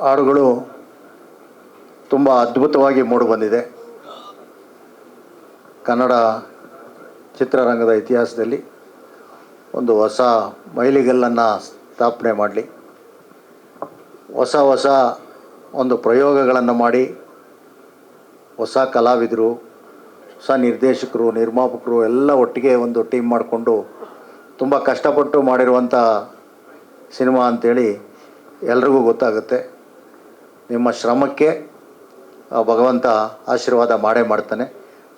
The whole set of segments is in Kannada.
ಹಾಡುಗಳು ತುಂಬ ಅದ್ಭುತವಾಗಿ ಮೂಡಿಬಂದಿದೆ. ಕನ್ನಡ ಚಿತ್ರರಂಗದ ಇತಿಹಾಸದಲ್ಲಿ ಒಂದು ಹೊಸ ಮೈಲಿಗಲ್ಲನ್ನು ಸ್ಥಾಪನೆ ಮಾಡಲಿ, ಹೊಸ ಒಂದು ಪ್ರಯೋಗಗಳನ್ನು ಮಾಡಿ ಹೊಸ ಕಲಾವಿದರು, ಹೊಸ ನಿರ್ದೇಶಕರು, ನಿರ್ಮಾಪಕರು ಎಲ್ಲ ಒಟ್ಟಿಗೆ ಒಂದು ಟೀಮ್ ಮಾಡಿಕೊಂಡು ತುಂಬ ಕಷ್ಟಪಟ್ಟು ಮಾಡಿರುವಂಥ ಸಿನಿಮಾ ಅಂಥೇಳಿ ಎಲ್ರಿಗೂ ಗೊತ್ತಾಗುತ್ತೆ. ನಿಮ್ಮ ಶ್ರಮಕ್ಕೆ ಭಗವಂತ ಆಶೀರ್ವಾದ ಮಾಡೇ ಮಾಡ್ತಾನೆ.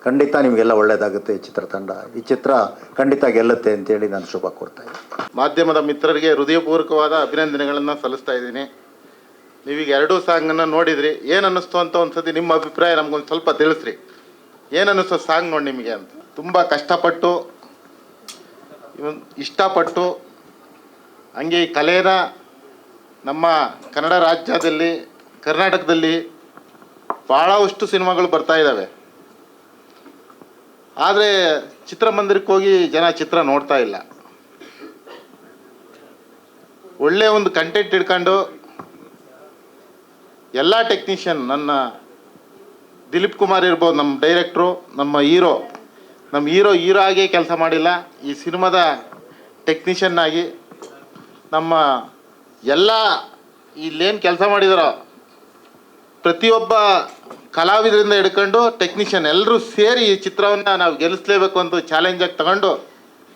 ಖಂಡಿತ ನಿಮಗೆಲ್ಲ ಒಳ್ಳೆಯದಾಗುತ್ತೆ. ಈ ಚಿತ್ರ ಖಂಡಿತ ಗೆಲ್ಲುತ್ತೆ ಅಂತೇಳಿ ನಾನು ಶುಭ ಕೋರ್ತಾಯಿದ್ದೀನಿ. ಮಾಧ್ಯಮದ ಮಿತ್ರರಿಗೆ ಹೃದಯಪೂರ್ವಕವಾದ ಅಭಿನಂದನೆಗಳನ್ನು ಸಲ್ಲಿಸ್ತಾ ಇದ್ದೀನಿ. ನೀವೀಗ ಎರಡೂ ಸಾಂಗನ್ನು ನೋಡಿದ್ರಿ, ಏನು ಅನ್ನಿಸ್ತು ಅಂತ ಒಂದು ಸತಿ ನಿಮ್ಮ ಅಭಿಪ್ರಾಯ ನಮಗೊಂದು ಸ್ವಲ್ಪ ತಿಳಿಸ್ರಿ. ಏನು ಅನ್ನಿಸ್ತು ಸಾಂಗ್ ನೋಡಿ ನಿಮಗೆ ಅಂತ? ತುಂಬ ಕಷ್ಟಪಟ್ಟು ಇಷ್ಟಪಟ್ಟು ಹಂಗೆ ಈ ಕಲೆನ ನಮ್ಮ ಕನ್ನಡ ರಾಜ್ಯದಲ್ಲಿ, ಕರ್ನಾಟಕದಲ್ಲಿ ಭಾಳಷ್ಟು ಸಿನಿಮಾಗಳು ಬರ್ತಾ ಇದ್ದಾವೆ. ಆದರೆ ಚಿತ್ರಮಂದಿರಕ್ಕೆ ಹೋಗಿ ಜನ ಚಿತ್ರ ನೋಡ್ತಾ ಇಲ್ಲ. ಒಳ್ಳೆಯ ಒಂದು ಕಂಟೆಂಟ್ ಇಟ್ಕೊಂಡು ಎಲ್ಲ ಟೆಕ್ನಿಷಿಯನ್, ನನ್ನ ದಿಲೀಪ್ ಕುಮಾರ್ ಇರ್ಬೋದು, ನಮ್ಮ ಡೈರೆಕ್ಟ್ರು, ನಮ್ಮ ಹೀರೋ ಆಗಿ ಕೆಲಸ ಮಾಡಿಲ್ಲ. ಈ ಸಿನಿಮಾದ ಟೆಕ್ನಿಷಿಯನ್ ಆಗಿ ನಮ್ಮ ಎಲ್ಲ ಇಲ್ಲೇನು ಕೆಲಸ ಮಾಡಿದಾರೋ ಪ್ರತಿಯೊಬ್ಬ ಕಲಾವಿದರಿಂದ ಹಿಡ್ಕೊಂಡು ಟೆಕ್ನಿಷಿಯನ್ ಎಲ್ಲರೂ ಸೇರಿ ಈ ಚಿತ್ರವನ್ನು ನಾವು ಗೆಲ್ಲಿಸಲೇಬೇಕು ಅಂತ ಚಾಲೆಂಜಾಗಿ ತಗೊಂಡು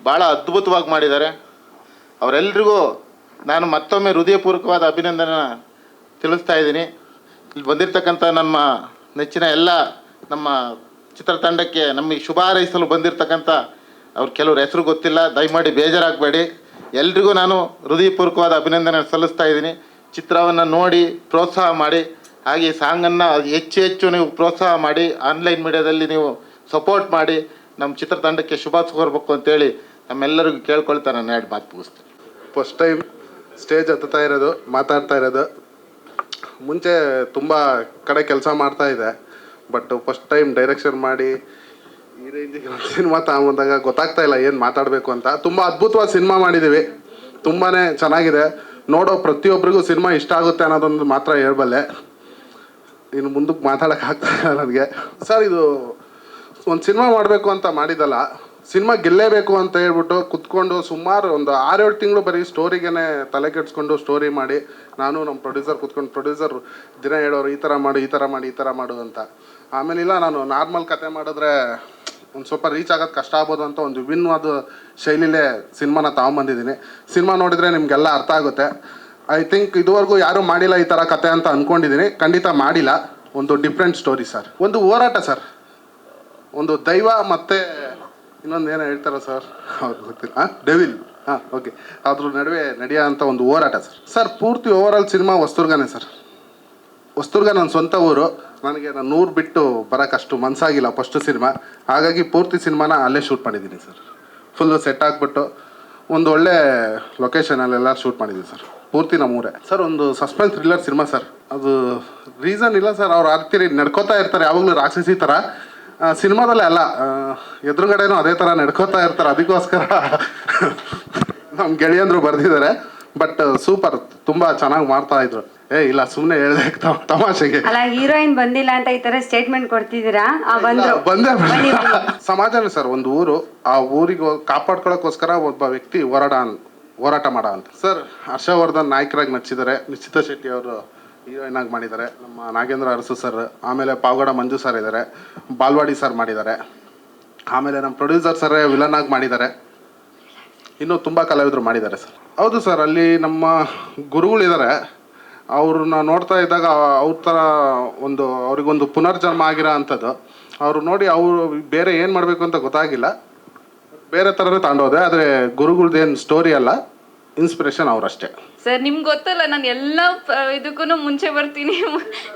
ಭಾಳ ಅದ್ಭುತವಾಗಿ ಮಾಡಿದ್ದಾರೆ. ಅವರೆಲ್ಲರಿಗೂ ನಾನು ಮತ್ತೊಮ್ಮೆ ಹೃದಯಪೂರ್ವಕವಾದ ಅಭಿನಂದನೆ ತಿಳಿಸ್ತಾ ಇದ್ದೀನಿ. ಇಲ್ಲಿ ಬಂದಿರತಕ್ಕಂಥ ನಮ್ಮ ನೆಚ್ಚಿನ ಎಲ್ಲ ನಮ್ಮ ಚಿತ್ರತಂಡಕ್ಕೆ ನಮಗೆ ಶುಭ ಹಾರೈಸಲು ಬಂದಿರತಕ್ಕಂಥ ಅವ್ರ ಕೆಲವ್ರ ಹೆಸರು ಗೊತ್ತಿಲ್ಲ, ದಯಮಾಡಿ ಬೇಜಾರಾಗಬೇಡಿ. ಎಲ್ರಿಗೂ ನಾನು ಹೃದಯಪೂರ್ವಕವಾದ ಅಭಿನಂದನೆ ಸಲ್ಲಿಸ್ತಾ ಇದ್ದೀನಿ. ಚಿತ್ರವನ್ನು ನೋಡಿ ಪ್ರೋತ್ಸಾಹ ಮಾಡಿ, ಹಾಗೆ ಈ ಸಾಂಗನ್ನು ಹೆಚ್ಚು ನೀವು ಪ್ರೋತ್ಸಾಹ ಮಾಡಿ, ಆನ್ಲೈನ್ ಮೀಡಿಯಾದಲ್ಲಿ ನೀವು ಸಪೋರ್ಟ್ ಮಾಡಿ ನಮ್ಮ ಚಿತ್ರತಂಡಕ್ಕೆ ಶುಭ ಕೋರಬೇಕು ಅಂತೇಳಿ ನಮ್ಮೆಲ್ಲರಿಗೂ ಕೇಳ್ಕೊಳ್ತಾ ನಾನು ಎರಡು ಮಾತು ಮುಗಿಸ್ತೀನಿ. ಫಸ್ಟ್ ಟೈಮ್ ಸ್ಟೇಜ್ ಹತ್ತುತ್ತಾ ಇರೋದು, ಮಾತಾಡ್ತಾ ಇರೋದು. ಮುಂಚೆ ತುಂಬ ಕಡೆ ಕೆಲಸ ಮಾಡ್ತಾ ಇದೆ, ಬಟ್ ಫಸ್ಟ್ ಟೈಮ್ ಡೈರೆಕ್ಷನ್ ಮಾಡಿ ಈ ರೇಂಜಿಗೆ ಒಂದು ಸಿನಿಮಾ ತಗೊಂಬಂದಾಗ ಗೊತ್ತಾಗ್ತಾ ಇಲ್ಲ ಏನು ಮಾತಾಡಬೇಕು ಅಂತ. ತುಂಬ ಅದ್ಭುತವಾದ ಸಿನಿಮಾ ಮಾಡಿದ್ದೀವಿ, ತುಂಬಾ ಚೆನ್ನಾಗಿದೆ. ನೋಡೋ ಪ್ರತಿಯೊಬ್ಬರಿಗೂ ಸಿನಿಮಾ ಇಷ್ಟ ಆಗುತ್ತೆ ಅನ್ನೋದೊಂದು ಮಾತ್ರ ಹೇಳ್ಬಲ್ಲೆ. ಇನ್ನು ಮುಂದಕ್ಕೆ ಮಾತಾಡೋಕ್ಕಾಗ್ತಾಯಿಲ್ಲ ನನಗೆ. ಸರ್, ಇದು ಒಂದು ಸಿನಿಮಾ ಮಾಡಬೇಕು ಅಂತ ಮಾಡಿದ್ದಲ್ಲ, ಸಿನಿಮಾ ಗೆಲ್ಲೇಬೇಕು ಅಂತ ಹೇಳ್ಬಿಟ್ಟು ಕುತ್ಕೊಂಡು ಸುಮಾರು ಒಂದು 6-7 ತಿಂಗಳು ಬರೀ ಸ್ಟೋರಿಗೇ ತಲೆ ಕೆಡಿಸ್ಕೊಂಡು ಸ್ಟೋರಿ ಮಾಡಿ, ನಾನು ನಮ್ಮ ಪ್ರೊಡ್ಯೂಸರ್ ದಿನ ಹೇಳೋರು ಈ ಥರ ಮಾಡು ಅಂತ. ಆಮೇಲೆ ಇಲ್ಲ, ನಾನು ನಾರ್ಮಲ್ ಕತೆ ಮಾಡಿದ್ರೆ ಒಂದು ಸ್ವಲ್ಪ ರೀಚ್ ಆಗೋದು ಕಷ್ಟ ಆಗ್ಬೋದು ಅಂತ ಒಂದು ವಿಭಿನ್ನವಾದ ಶೈಲಿಲೇ ಸಿನಿಮಾನ ತಗೊಂಬಂದಿದ್ದೀನಿ. ಸಿನಿಮಾ ನೋಡಿದರೆ ನಿಮಗೆಲ್ಲ ಅರ್ಥ ಆಗುತ್ತೆ. ಐ ಥಿಂಕ್ ಇದುವರೆಗೂ ಯಾರೂ ಮಾಡಿಲ್ಲ ಈ ಥರ ಕತೆ ಅಂತ ಅಂದ್ಕೊಂಡಿದ್ದೀನಿ. ಖಂಡಿತ ಮಾಡಿಲ್ಲ. ಒಂದು ಡಿಫ್ರೆಂಟ್ ಸ್ಟೋರಿ ಸರ್, ಒಂದು ಹೋರಾಟ ಸರ್, ಒಂದು ದೈವ ಮತ್ತು ಇನ್ನೊಂದು ಏನೋ ಹೇಳ್ತಾರ ಸರ್, ಅವ್ರು ಗೊತ್ತಿಲ್ಲ, ಡೆವಿಲ್, ಓಕೆ, ಅದ್ರ ನಡುವೆ ನಡೆಯೋ ಅಂಥ ಒಂದು ಹೋರಾಟ ಸರ್. ಪೂರ್ತಿ ಓವರಾಲ್ ಸಿನಿಮಾ ಹೊಸದುರ್ಗನೇ ಸರ್. ಹೊಸದುರ್ಗ ನನ್ನ ಸ್ವಂತ ಊರು. ನನಗೆ ನಾನು 100 ಬಿಟ್ಟು ಬರೋಕ್ಕಷ್ಟು ಮನಸ್ಸಾಗಿಲ್ಲ ಫಸ್ಟು ಸಿನಿಮಾ. ಹಾಗಾಗಿ ಪೂರ್ತಿ ಸಿನಿಮಾನ ಅಲ್ಲೇ ಶೂಟ್ ಮಾಡಿದ್ದೀನಿ ಸರ್. ಫುಲ್ಲು ಸೆಟ್ ಆಗಿಬಿಟ್ಟು ಒಂದು ಒಳ್ಳೆ ಲೊಕೇಶನಲ್ಲೆಲ್ಲ ಶೂಟ್ ಮಾಡಿದ್ದೀನಿ ಸರ್. ಪೂರ್ತಿ ನಮ್ಮೂರೇ ಸರ್. ಒಂದು ಸಸ್ಪೆನ್ಸ್ ಥ್ರಿಲ್ಲರ್ ಸಿನಿಮಾ ಸರ್. ಅದು ರೀಸನ್ ಇಲ್ಲ ಸರ್, ಅವ್ರು ಆಗ್ತೀರಿ ನಡ್ಕೋತಾ ಇರ್ತಾರೆ ಯಾವಾಗಲೂ ರಾಕ್ಷಸಿ ಥರ. ಸಿನಿಮಾದಲ್ಲೇ ಅಲ್ಲ, ಎದುರುಗಡೆನೂ ಅದೇ ಥರ ನಡ್ಕೋತಾ ಇರ್ತಾರೆ. ಅದಕ್ಕೋಸ್ಕರ ನಮ್ಮ ಗೆಳೆಯಂದರು ಬರೆದಿದ್ದಾರೆ. ಬಟ್ ಸೂಪರ್, ತುಂಬ ಚೆನ್ನಾಗಿ ಮಾಡ್ತಾಯಿದ್ರು. ಇಲ್ಲ ಸುಮ್ಮನೆ ಹೇಳಿದೆ ತಮಾಷೆಗೆ. ಅಲ್ಲ, ಹೀರೋಯಿನ್ ಬಂದಿಲ್ಲ ಅಂತ ಈ ತರ ಸ್ಟೇಟ್ಮೆಂಟ್ ಕೊಡ್ತಿದ್ದೀರಾ? ಬಂದೇ ಸಮಾಜನೇ ಸರ್ ಒಂದು ಊರು. ಆ ಊರಿಗೆ ಕಾಪಾಡ್ಕೊಳ್ಳೋಕ್ಕೋಸ್ಕರ ಒಬ್ಬ ವ್ಯಕ್ತಿ ಹೋರಾಟ ಮಾಡ ಅಂತ ಸರ್. ಹರ್ಷವರ್ಧನ್ ನಾಯಕರಾಗಿ ನಟಿಸಿದ್ದಾರೆ. ನಿಶ್ಚಿತ ಶೆಟ್ಟಿ ಅವರು ಹೀರೋಯಿನ್ ಆಗಿ ಮಾಡಿದ್ದಾರೆ. ನಮ್ಮ ನಾಗೇಂದ್ರ ಅರಸು ಸರ್, ಆಮೇಲೆ ಪಾವಗಡ ಮಂಜು ಸರ್ ಇದ್ದಾರೆ, ಬಾಲ್ವಾಡಿ ಸರ್ ಮಾಡಿದ್ದಾರೆ, ಆಮೇಲೆ ನಮ್ಮ ಪ್ರೊಡ್ಯೂಸರ್ ಸರ್ ವಿಲನ್ ಆಗಿ ಮಾಡಿದ್ದಾರೆ. ಇನ್ನೂ ತುಂಬ ಕಲಾವಿದರು ಮಾಡಿದ್ದಾರೆ ಸರ್. ಹೌದು ಸರ್, ಅಲ್ಲಿ ನಮ್ಮ ಗುರುಗಳಿದ್ದಾರೆ. ಅವ್ರನ್ನ ನೋಡ್ತಾ ಇದ್ದಾಗ ಅವ್ರ ಥರ ಅವ್ರಿಗೊಂದು ಪುನರ್ಜನ್ಮ ಆಗಿರೋ ಅಂಥದ್ದು. ಅವರು ನೋಡಿ ಅವರು ಬೇರೆ ಏನು ಮಾಡಬೇಕು ಅಂತ ಗೊತ್ತಾಗಿಲ್ಲ, ಬೇರೆ ಥರನೇ ತಗೊಂಡೋದೆ. ಆದರೆ ಗುರುಗಳ್ದೇನು ಸ್ಟೋರಿ ಅಲ್ಲ, ಇನ್ಸ್ಪಿರೇಷನ್ ಅವರಷ್ಟೇ ಸರ್. ನಿಮ್ಗೆ ಗೊತ್ತಲ್ಲ, ನಾನು ಎಲ್ಲ ಇದಕ್ಕೂ ಮುಂಚೆ ಬರ್ತೀನಿ.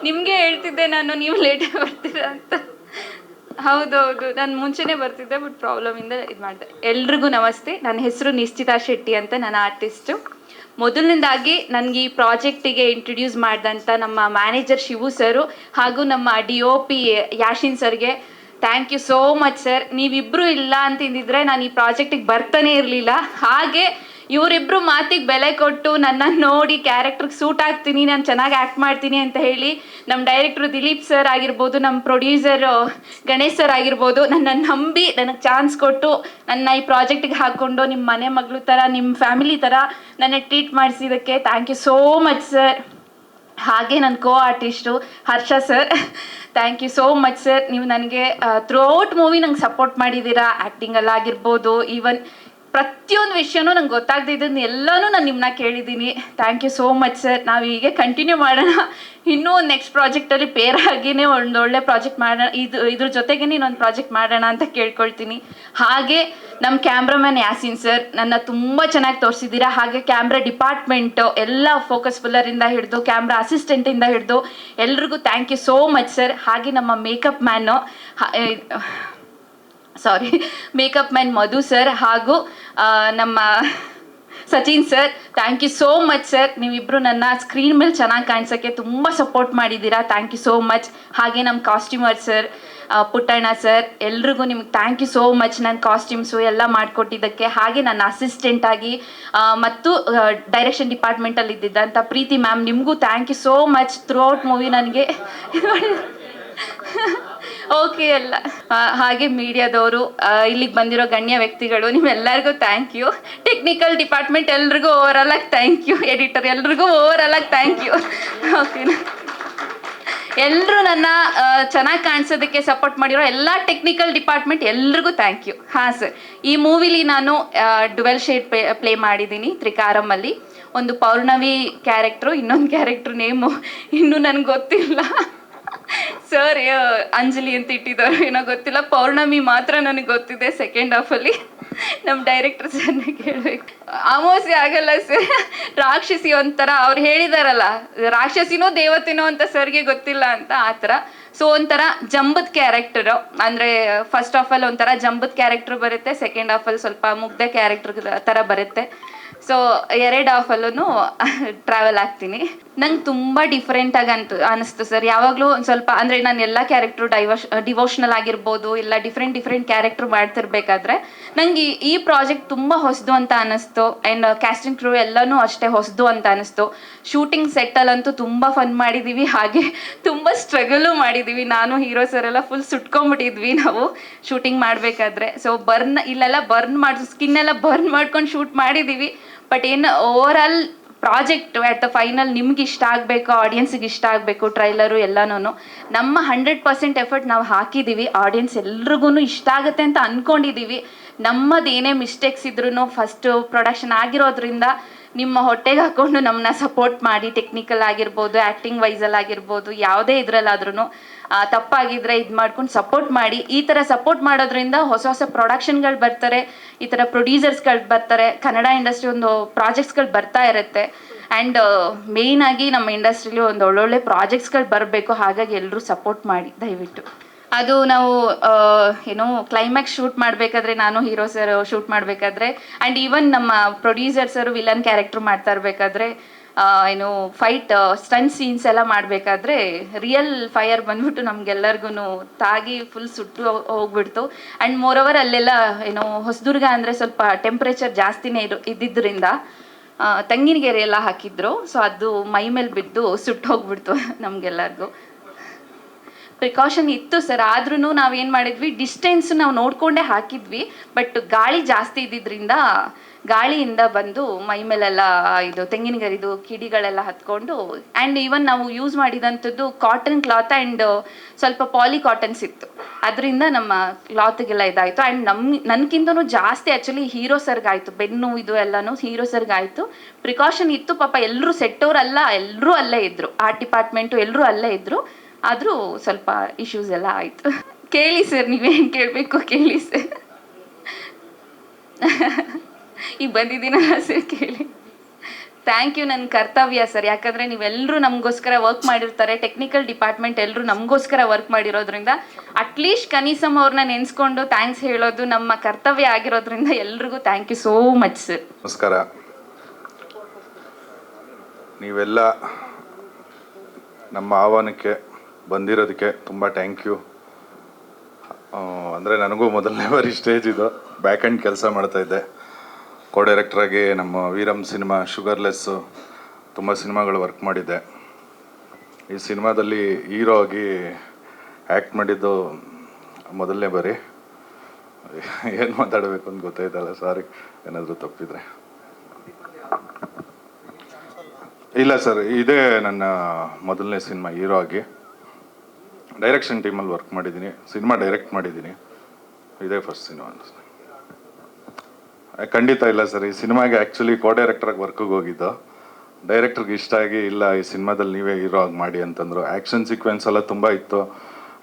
ನಿಮಗೆ ಹೇಳ್ತಿದ್ದೆ ನಾನು, ನೀವು ಲೇಟಾಗಿ ಬರ್ತೀರಾ ಅಂತ. ಹೌದೌದು, ನಾನು ಮುಂಚೆನೇ ಬರ್ತಿದ್ದೆ, ಬಟ್ ಪ್ರಾಬ್ಲಮಿಂದ ಇದು ಮಾಡಿದೆ. ಎಲ್ರಿಗೂ ನಮಸ್ತೆ. ನನ್ನ ಹೆಸರು ನಿಶ್ಚಿತಾ ಶೆಟ್ಟಿ ಅಂತ, ನಾನು ಆರ್ಟಿಸ್ಟು. ಮೊದಲನೇದಾಗಿ ನನಗೆ ಈ ಪ್ರಾಜೆಕ್ಟಿಗೆ ಇಂಟ್ರೊಡ್ಯೂಸ್ ಮಾಡಿದಂಥ ನಮ್ಮ ಮ್ಯಾನೇಜರ್ ಶಿವು ಸರು ಹಾಗೂ ನಮ್ಮ DOP ಯಾಶಿನ್ ಸರ್ಗೆ thank you so much sir. ನೀವಿಬ್ಬರು ಇಲ್ಲ ಅಂತಿದ್ದರೆ ನಾನು ಈ ಪ್ರಾಜೆಕ್ಟಿಗೆ ಬರ್ತಾನೆ ಇರಲಿಲ್ಲ. ಹಾಗೆ ಇವರಿಬ್ರು ಮಾತಿಗೆ ಬೆಲೆ ಕೊಟ್ಟು ನನ್ನನ್ನು ನೋಡಿ ಕ್ಯಾರೆಕ್ಟ್ರಿಗೆ ಸೂಟ್ ಆಗ್ತೀನಿ, ನಾನು ಚೆನ್ನಾಗಿ ಆ್ಯಕ್ಟ್ ಮಾಡ್ತೀನಿ ಅಂತ ಹೇಳಿ ನಮ್ಮ ಡೈರೆಕ್ಟ್ರು ದಿಲೀಪ್ ಸರ್ ಆಗಿರ್ಬೋದು, ನಮ್ಮ ಪ್ರೊಡ್ಯೂಸರ್ ಗಣೇಶ್ ಸರ್ ಆಗಿರ್ಬೋದು, ನನ್ನನ್ನು ನಂಬಿ ನನಗೆ ಚಾನ್ಸ್ ಕೊಟ್ಟು ನನ್ನ ಈ ಪ್ರಾಜೆಕ್ಟಿಗೆ ಹಾಕ್ಕೊಂಡು ನಿಮ್ಮ ಮನೆ ಮಗಳು ಥರ, ನಿಮ್ಮ ಫ್ಯಾಮಿಲಿ ಥರ ನನ್ನ ಟ್ರೀಟ್ ಮಾಡಿಸಿದ್ದಕ್ಕೆ thank you so much sir. ಹಾಗೆ ನನ್ನ co artist Harsha sir, thank you so much sir. ನೀವು ನನಗೆ ಥ್ರೂ ಔಟ್ ಮೂವಿ ನಂಗೆ ಸಪೋರ್ಟ್ ಮಾಡಿದ್ದೀರಾ, ಆ್ಯಕ್ಟಿಂಗಲ್ಲಾಗಿರ್ಬೋದು, ಈವನ್ ಪ್ರತಿಯೊಂದು ವಿಷಯನೂ ನಂಗೆ ಗೊತ್ತಾಗ್ದಿದ್ದನ್ನು ಎಲ್ಲನೂ ನಾನು ನಿಮ್ಮನ್ನ ಕೇಳಿದ್ದೀನಿ. Thank you so much sir. ನಾವು ಹೀಗೆ ಕಂಟಿನ್ಯೂ ಮಾಡೋಣ, ಇನ್ನೂ ಒಂದು ನೆಕ್ಸ್ಟ್ ಪ್ರಾಜೆಕ್ಟಲ್ಲಿ ಪೇರ್ ಆಗಿಯೇ ಒಂದು ಒಳ್ಳೆ ಪ್ರಾಜೆಕ್ಟ್ ಮಾಡೋಣ, ಇದ್ರ ಜೊತೆಗೇ ಇನ್ನೊಂದು ಪ್ರಾಜೆಕ್ಟ್ ಮಾಡೋಣ ಅಂತ ಕೇಳ್ಕೊಳ್ತೀನಿ. ಹಾಗೆ ನಮ್ಮ ಕ್ಯಾಮ್ರಾಮನ್ ಯಾಸಿನ್ ಸರ್ ನನ್ನ ತುಂಬ ಚೆನ್ನಾಗಿ ತೋರಿಸಿದ್ದೀರಾ. ಹಾಗೆ ಕ್ಯಾಮ್ರಾ ಡಿಪಾರ್ಟ್ಮೆಂಟು ಎಲ್ಲ ಫೋಕಸ್ ಫುಲ್ಲರಿಂದ ಹಿಡಿದು ಕ್ಯಾಮ್ರಾ ಅಸಿಸ್ಟೆಂಟಿಂದ ಹಿಡಿದು ಎಲ್ರಿಗೂ thank you so much sir. ಹಾಗೆ ನಮ್ಮ ಮೇಕಪ್ ಮ್ಯಾನ್ ಮಧು ಸರ್ ಹಾಗೂ ನಮ್ಮ Sachin sir, thank you so much sir. ನೀವಿಬ್ಬರು ನನ್ನ ಸ್ಕ್ರೀನ್ ಮೇಲೆ ಚೆನ್ನಾಗಿ ಕಾಣಿಸೋಕ್ಕೆ ತುಂಬ ಸಪೋರ್ಟ್ ಮಾಡಿದ್ದೀರಾ, ಥ್ಯಾಂಕ್ ಯು ಸೋ ಮಚ್. ಹಾಗೆ ನಮ್ಮ ಕಾಸ್ಟ್ಯೂಮರ್ ಸರ್ ಪುಟ್ಟಣ್ಣ ಸರ್, ಎಲ್ರಿಗೂ ನಿಮ್ಗೆ ಥ್ಯಾಂಕ್ ಯು ಸೋ ಮಚ್ ನನ್ನ ಕಾಸ್ಟ್ಯೂಮ್ಸು ಎಲ್ಲ ಮಾಡಿಕೊಟ್ಟಿದ್ದಕ್ಕೆ. ಹಾಗೆ ನನ್ನ ಅಸಿಸ್ಟೆಂಟಾಗಿ ಮತ್ತು ಡೈರೆಕ್ಷನ್ ಡಿಪಾರ್ಟ್ಮೆಂಟಲ್ಲಿ ಇದ್ದಿದ್ದಂಥ ಪ್ರೀತಿ ಮ್ಯಾಮ್, ನಿಮಗೂ thank you so much. Throughout movie ನನಗೆ ಓಕೆ ಎಲ್ಲ. ಹಾಗೆ ಮೀಡಿಯಾದವರು, ಇಲ್ಲಿಗೆ ಬಂದಿರೋ ಗಣ್ಯ ವ್ಯಕ್ತಿಗಳು, ನಿಮ್ಮೆಲ್ಲರಿಗೂ ಥ್ಯಾಂಕ್ ಯು. ಟೆಕ್ನಿಕಲ್ ಡಿಪಾರ್ಟ್ಮೆಂಟ್ ಎಲ್ರಿಗೂ ಓವರಾಲ್ ಆಗಿ ಥ್ಯಾಂಕ್ ಯು. ಎಡಿಟರ್ ಎಲ್ರಿಗೂ ಓವರಾಲ್ ಆಗಿ ಥ್ಯಾಂಕ್ ಯು. ಓಕೆನಾ, ಎಲ್ಲರೂ ನನ್ನ ಚೆನ್ನಾಗಿ ಕಾಣಿಸೋದಕ್ಕೆ ಸಪೋರ್ಟ್ ಮಾಡಿರೋ ಎಲ್ಲ ಟೆಕ್ನಿಕಲ್ ಡಿಪಾರ್ಟ್ಮೆಂಟ್ ಎಲ್ರಿಗೂ ಥ್ಯಾಂಕ್ ಯು. ಹಾಂ ಸರ್, ಈ ಮೂವಿಲಿ ನಾನು ಡುವೆಲ್ ಶೇಡ್ ಪ್ಲೇ ಮಾಡಿದ್ದೀನಿ ತ್ರಿಕಾರಮಲ್ಲಿ. ಒಂದು ಪೌರ್ಣಮಿ ಕ್ಯಾರೆಕ್ಟ್ರು, ಇನ್ನೊಂದು ಕ್ಯಾರೆಕ್ಟ್ರ್ ನೇಮು ಇನ್ನೂ ನನಗೆ ಗೊತ್ತಿಲ್ಲ ಸರ್, ಅಂಜಲಿ ಅಂತ ಇಟ್ಟಿದ್ದಾರೆ ಏನೋ ಗೊತ್ತಿಲ್ಲ. ಪೌರ್ಣಮಿ ಮಾತ್ರ ನನಗೆ ಗೊತ್ತಿದೆ. ಸೆಕೆಂಡ್ ಹಾಫಲ್ಲಿ ನಮ್ಮ ಡೈರೆಕ್ಟರ್ ಸರ್ನ ಕೇಳಬೇಕು. ಅಮಾವಾಸ್ಯೆ ಆಗಲ್ಲ ಸರ್, ರಾಕ್ಷಸಿ ಒಂಥರ ಅವ್ರು ಹೇಳಿದಾರಲ್ಲ, ರಾಕ್ಷಸಿನೋ ದೇವತೆನೋ ಅಂತ ಸರ್ಗೆ ಗೊತ್ತಿಲ್ಲ ಅಂತ, ಆ ಥರ. ಸೊ ಒಂಥರ ಜಂಬದ ಕ್ಯಾರೆಕ್ಟರು, ಅಂದರೆ ಫಸ್ಟ್ ಹಾಫಲ್ಲಿ ಒಂಥರ ಜಂಬದ ಕ್ಯಾರೆಕ್ಟ್ರ್ ಬರುತ್ತೆ, ಸೆಕೆಂಡ್ ಹಾಫಲ್ಲಿ ಸ್ವಲ್ಪ ಮುಗ್ಧ ಕ್ಯಾರೆಕ್ಟರ್ ಥರ ಬರುತ್ತೆ. ಸೊ ಎರಡು ಹಾಫಲ್ಲೂ ಟ್ರಾವೆಲ್ ಆಗ್ತೀನಿ. ನಂಗೆ ತುಂಬ ಡಿಫ್ರೆಂಟಾಗಿ ಅನ್ನಿಸ್ತು ಸರ್. ಯಾವಾಗಲೂ ಒಂದು ಸ್ವಲ್ಪ ಅಂದರೆ ನಾನು ಎಲ್ಲ ಕ್ಯಾರೆಕ್ಟ್ರು ಡಿವೋಷ್ನಲ್ ಆಗಿರ್ಬೋದು, ಇಲ್ಲ ಡಿಫ್ರೆಂಟ್ ಕ್ಯಾರೆಕ್ಟ್ರ್ ಮಾಡ್ತಿರ್ಬೇಕಾದ್ರೆ ನಂಗೆ ಈ ಪ್ರಾಜೆಕ್ಟ್ ತುಂಬ ಹೊಸದು ಅಂತ ಅನ್ನಿಸ್ತು. ಆ್ಯಂಡ್ ಕ್ಯಾಸ್ಟಿಂಗ್ ಕ್ರೂ ಎಲ್ಲನೂ ಅಷ್ಟೇ ಹೊಸದು ಅಂತ ಅನ್ನಿಸ್ತು. ಶೂಟಿಂಗ್ ಸೆಟ್ಟಲ್ಲಂತೂ ತುಂಬ ಫನ್ ಮಾಡಿದ್ದೀವಿ, ಹಾಗೆ ತುಂಬ ಸ್ಟ್ರಗಲು ಮಾಡಿದ್ದೀವಿ. ನಾನು ಹೀರೋ ಸರ್ ಎಲ್ಲ ಫುಲ್ ಸುಟ್ಕೊಂಡ್ಬಿಟ್ಟಿದ್ವಿ ನಾವು ಶೂಟಿಂಗ್ ಮಾಡಬೇಕಾದ್ರೆ. ಸೊ ಇಲ್ಲೆಲ್ಲ ಸ್ಕಿನ್ನೆಲ್ಲ ಬರ್ನ್ ಮಾಡ್ಕೊಂಡು ಶೂಟ್ ಮಾಡಿದ್ದೀವಿ. ಬಟ್ ಏನು overall project at the final ನಿಮ್ಗೆ ಇಷ್ಟ ಆಗಬೇಕು, ಆಡಿಯನ್ಸಿಗೆ ಇಷ್ಟ ಆಗಬೇಕು, ಟ್ರೈಲರು ಎಲ್ಲನೂ ನಮ್ಮ 100% ಎಫರ್ಟ್ ನಾವು ಹಾಕಿದ್ದೀವಿ. ಆಡಿಯನ್ಸ್ ಎಲ್ರಿಗೂ ಇಷ್ಟ ಆಗುತ್ತೆ ಅಂತ ಅಂದ್ಕೊಂಡಿದ್ದೀವಿ. ನಮ್ಮದೇನೇ ಮಿಸ್ಟೇಕ್ಸ್ ಇದ್ರೂ ಫಸ್ಟು ಪ್ರೊಡಕ್ಷನ್ ಆಗಿರೋದ್ರಿಂದ ನಿಮ್ಮ ಹೊಟ್ಟೆಗೆ ಹಾಕ್ಕೊಂಡು ನಮ್ಮನ್ನ ಸಪೋರ್ಟ್ ಮಾಡಿ, ಟೆಕ್ನಿಕಲ್ ಆಗಿರ್ಬೋದು, ಆ್ಯಕ್ಟಿಂಗ್ ವೈಸಲ್ಲಿ ಆಗಿರ್ಬೋದು, ಯಾವುದೇ ಇದರಲ್ಲಾದ್ರೂ ತಪ್ಪಾಗಿದ್ದರೆ ಇದು ಮಾಡ್ಕೊಂಡು ಸಪೋರ್ಟ್ ಮಾಡಿ. ಈ ಥರ ಸಪೋರ್ಟ್ ಮಾಡೋದ್ರಿಂದ ಹೊಸ ಪ್ರೊಡಕ್ಷನ್ಗಳು ಬರ್ತಾರೆ, ಈ ಥರ ಪ್ರೊಡ್ಯೂಸರ್ಸ್ಗಳು ಬರ್ತಾರೆ, ಕನ್ನಡ ಇಂಡಸ್ಟ್ರಿ ಒಂದು ಪ್ರಾಜೆಕ್ಟ್ಸ್ಗಳು ಬರ್ತಾ ಇರುತ್ತೆ. ಆ್ಯಂಡ್ ಮೇಯ್ನಾಗಿ ನಮ್ಮ ಇಂಡಸ್ಟ್ರಿಲಿ ಒಂದು ಒಳ್ಳೊಳ್ಳೆ ಪ್ರಾಜೆಕ್ಟ್ಸ್ಗಳು ಬರಬೇಕು. ಹಾಗಾಗಿ ಎಲ್ಲರೂ ಸಪೋರ್ಟ್ ಮಾಡಿ ದಯವಿಟ್ಟು. ಅದು ನಾವು ಏನೋ ಕ್ಲೈಮ್ಯಾಕ್ಸ್ ಶೂಟ್ ಮಾಡಬೇಕಾದ್ರೆ, ನಾನು ಹೀರೋ ಸರ್ ಶೂಟ್ ಮಾಡಬೇಕಾದ್ರೆ, ಆ್ಯಂಡ್ ಈವನ್ ನಮ್ಮ ಪ್ರೊಡ್ಯೂಸರ್ಸರು ವಿಲನ್ ಕ್ಯಾರೆಕ್ಟ್ರ್ ಮಾಡ್ತಾ ಇರಬೇಕಾದ್ರೆ, ಏನು ಫೈಟ್ ಸ್ಟಂಟ್ ಸೀನ್ಸ್ ಎಲ್ಲ ಮಾಡಬೇಕಾದ್ರೆ ರಿಯಲ್ ಫೈರ್ ಬಂದ್ಬಿಟ್ಟು ನಮಗೆಲ್ಲರಿಗೂ ತಾಗಿ ಫುಲ್ ಸುಟ್ಟು ಹೋಗ್ಬಿಡ್ತು. ಆ್ಯಂಡ್ ಮೋರೋವರ್ ಅಲ್ಲೆಲ್ಲ ಏನೋ ಹೊಸದುರ್ಗ ಅಂದರೆ ಸ್ವಲ್ಪ ಟೆಂಪ್ರೇಚರ್ ಜಾಸ್ತಿನೇ ಇದ್ದಿದ್ದರಿಂದ ತೆಂಗಿನಗೆರೆ ಎಲ್ಲ ಹಾಕಿದ್ರು. ಸೊ ಅದು ಮೈ ಮೇಲೆ ಬಿದ್ದು ಸುಟ್ಟು ಹೋಗ್ಬಿಡ್ತು ನಮಗೆಲ್ಲರಿಗೂ. ಪ್ರಿಕಾಷನ್ ಇತ್ತು ಸರ್, ಆದ್ರೂ ನಾವೇನು ಮಾಡಿದ್ವಿ, ಡಿಸ್ಟೆನ್ಸ್ ನಾವು ನೋಡಿಕೊಂಡೇ ಹಾಕಿದ್ವಿ. ಬಟ್ ಗಾಳಿ ಜಾಸ್ತಿ ಇದ್ದಿದ್ದರಿಂದ ಗಾಳಿಯಿಂದ ಬಂದು ಮೈ ಮೇಲೆಲ್ಲ ಇದು ತೆಂಗಿನಗರಿದು ಕಿಡಿಗಳೆಲ್ಲ ಹತ್ಕೊಂಡು. ಆ್ಯಂಡ್ ಈವನ್ ನಾವು ಯೂಸ್ ಮಾಡಿದಂಥದ್ದು ಕಾಟನ್ ಕ್ಲಾತ್ ಆ್ಯಂಡ್ ಸ್ವಲ್ಪ ಪಾಲಿ ಕಾಟನ್ಸ್ ಇತ್ತು, ಅದರಿಂದ ನಮ್ಮ ಕ್ಲಾತ್ಗೆಲ್ಲ ಇದಾಯಿತು. ಆ್ಯಂಡ್ ನನಗಿಂತನೂ ಜಾಸ್ತಿ ಆ್ಯಕ್ಚುಲಿ ಹೀರೋ ಸರ್ಗಾಯಿತು, ಬೆನ್ನು ಇದು ಎಲ್ಲನೂ ಹೀರೋ ಸರ್ಗಾಯಿತು. ಪ್ರಿಕಾಷನ್ ಇತ್ತು ಪಾಪ, ಎಲ್ಲರೂ ಸೆಟ್ಟವರಲ್ಲ, ಎಲ್ಲರೂ ಅಲ್ಲೇ ಇದ್ದರು, ಆರ್ಟ್ ಡಿಪಾರ್ಟ್ಮೆಂಟು ಎಲ್ಲರೂ ಅಲ್ಲೇ ಇದ್ದರು. ಆದರೂ ಸ್ವಲ್ಪ ಇಶ್ಯೂಸ್ ಎಲ್ಲ ಆಯಿತು. ಕೇಳಿ ಸರ್, ನೀವೇನು ಕೇಳಬೇಕು ಕೇಳಿ ಸರ್. ಈಗ ಬಂದಿದ್ದೀನಲ್ಲ ಸರ್, ಕೇಳಿ. ಥ್ಯಾಂಕ್ ಯು, ನನ್ನ ಕರ್ತವ್ಯ ಸರ್. ಯಾಕಂದರೆ ನೀವೆಲ್ಲರೂ ನಮಗೋಸ್ಕರ ವರ್ಕ್ ಮಾಡಿರ್ತಾರೆ, ಟೆಕ್ನಿಕಲ್ ಡಿಪಾರ್ಟ್ಮೆಂಟ್ ಎಲ್ಲರೂ ನಮಗೋಸ್ಕರ ವರ್ಕ್ ಮಾಡಿರೋದ್ರಿಂದ ಅಟ್ಲೀಸ್ಟ್ ಕನಿಸಮ್ ಅವ್ರನ್ನ ನೆನೆಸ್ಕೊಂಡು ಥ್ಯಾಂಕ್ಸ್ ಹೇಳೋದು ನಮ್ಮ ಕರ್ತವ್ಯ ಆಗಿರೋದ್ರಿಂದ ಎಲ್ರಿಗೂ thank you so much sir. ನಮಸ್ಕಾರ. ನೀವೆಲ್ಲ ನಮ್ಮ ಆಹ್ವಾನಕ್ಕೆ ಬಂದಿರೋದಕ್ಕೆ ತುಂಬ ಥ್ಯಾಂಕ್ ಯು. ಅಂದರೆ ನನಗೂ ಮೊದಲನೇ ಬಾರಿ ಸ್ಟೇಜ್ ಇದು, ಬ್ಯಾಕ್ ಆ್ಯಂಡ್ ಕೆಲಸ ಮಾಡ್ತಾಯಿದ್ದೆ. ಕೋ ಡೈರೆಕ್ಟ್ರಾಗಿ ನಮ್ಮ ವೀರಮ್ ಸಿನಿಮಾ, ಶುಗರ್ಲೆಸ್ಸು ತುಂಬ ಸಿನಿಮಾಗಳು ವರ್ಕ್ ಮಾಡಿದ್ದೆ. ಈ ಸಿನಿಮಾದಲ್ಲಿ ಹೀರೋ ಆಗಿ ಆ್ಯಕ್ಟ್ ಮಾಡಿದ್ದು ಮೊದಲನೇ ಬಾರಿ. ಏನು ಮಾತಾಡಬೇಕು ಅಂತ ಗೊತ್ತಾಯ್ತಲ್ಲ, ಸಾರಿ ಏನಾದರೂ ತಪ್ಪಿದ್ರೆ. ಇಲ್ಲ ಸರ್, ಇದೇ ನನ್ನ ಮೊದಲನೇ ಸಿನಿಮಾ ಹೀರೋ ಆಗಿ. ಡೈರೆಕ್ಷನ್ ಟೀಮಲ್ಲಿ ವರ್ಕ್ ಮಾಡಿದ್ದೀನಿ, ಸಿನಿಮಾ ಡೈರೆಕ್ಟ್ ಮಾಡಿದ್ದೀನಿ, ಇದೇ ಫಸ್ಟ್ ಸಿನಿಮಾ. ಖಂಡಿತ ಇಲ್ಲ ಸರ್, ಈ ಸಿನಿಮಾಗೆ ಆ್ಯಕ್ಚುಲಿ ಕೋ ಡೈರೆಕ್ಟ್ರಾಗಿ ವರ್ಕಿಗೆ ಹೋಗಿದ್ದು. ಡೈರೆಕ್ಟ್ರಿಗೆ ಇಷ್ಟ ಆಗಿ, ಇಲ್ಲ ಈ ಸಿನಿಮಾದಲ್ಲಿ ನೀವೇ ಹೀರೋ ಆಗಿ ಮಾಡಿ ಅಂತಂದರು. ಆ್ಯಕ್ಷನ್ ಸೀಕ್ವೆನ್ಸ್ ಎಲ್ಲ ತುಂಬ ಇತ್ತು,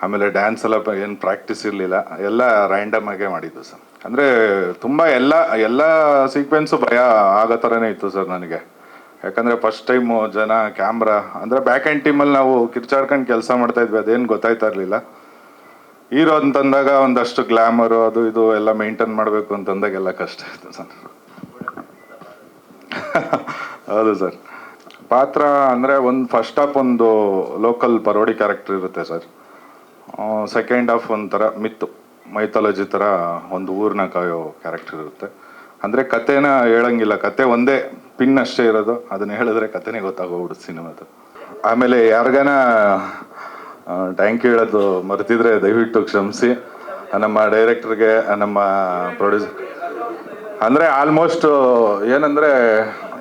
ಆಮೇಲೆ ಡ್ಯಾನ್ಸ್ ಎಲ್ಲ ಏನು ಪ್ರಾಕ್ಟೀಸ್ ಇರಲಿಲ್ಲ, ಎಲ್ಲ ರ್ಯಾಂಡಮ್ ಆಗೇ ಮಾಡಿದ್ದು ಸರ್. ಅಂದರೆ ತುಂಬ ಎಲ್ಲ ಸೀಕ್ವೆನ್ಸು ಭಯ ಆಗೋ ಥರನೇ ಇತ್ತು ಸರ್ ನನಗೆ. ಯಾಕಂದರೆ ಫಸ್ಟ್ ಟೈಮು ಜನ, ಕ್ಯಾಮ್ರಾ, ಅಂದರೆ ಬ್ಯಾಕ್ ಆ್ಯಂಡ್ ಟೀಮಲ್ಲಿ ನಾವು ಕಿರ್ಚಾಡ್ಕೊಂಡು ಕೆಲಸ ಮಾಡ್ತಾಯಿದ್ವಿ, ಅದೇನು ಗೊತ್ತಾಯ್ತಾ ಇರಲಿಲ್ಲ. ಹೀರೋ ಅಂತಂದಾಗ ಒಂದಷ್ಟು ಗ್ಲಾಮರು ಅದು ಇದು ಎಲ್ಲ ಮೇಂಟೈನ್ ಮಾಡಬೇಕು ಅಂತಂದಾಗೆಲ್ಲ ಕಷ್ಟ ಇತ್ತು ಸರ್. ಹೌದು ಸರ್. ಪಾತ್ರ ಅಂದರೆ ಒಂದು ಫಸ್ಟ್ ಹಾಫ್ ಒಂದು ಲೋಕಲ್ ಪರೋಡಿ ಕ್ಯಾರೆಕ್ಟರ್ ಇರುತ್ತೆ ಸರ್. ಸೆಕೆಂಡ್ ಹಾಫ್ ಒಂಥರ ಮೈಥಾಲಜಿ ಥರ ಒಂದು ಊರನ್ನ ಕಾಯೋ ಕ್ಯಾರೆಕ್ಟರ್ ಇರುತ್ತೆ. ಅಂದರೆ ಕತೆನ ಹೇಳಂಗಿಲ್ಲ, ಕತೆ ಒಂದೇ ಪಿನ್ ಅಷ್ಟೇ ಇರೋದು, ಅದನ್ನ ಹೇಳಿದ್ರೆ ಕತೆನೇ ಗೊತ್ತಾಗೋಗ್ಬಿಡುತ್ತೆ ಸಿನಿಮಾದು. ಆಮೇಲೆ ಯಾರಿಗಾನ ಥ್ಯಾಂಕ್ ಯು ಹೇಳೋದು ಮರ್ತಿದ್ರೆ ದಯವಿಟ್ಟು ಕ್ಷಮಿಸಿ. ನಮ್ಮ ಡೈರೆಕ್ಟ್ರಿಗೆ, ನಮ್ಮ ಪ್ರೊಡ್ಯೂಸರ್, ಅಂದರೆ ಆಲ್ಮೋಸ್ಟ್ ಏನಂದರೆ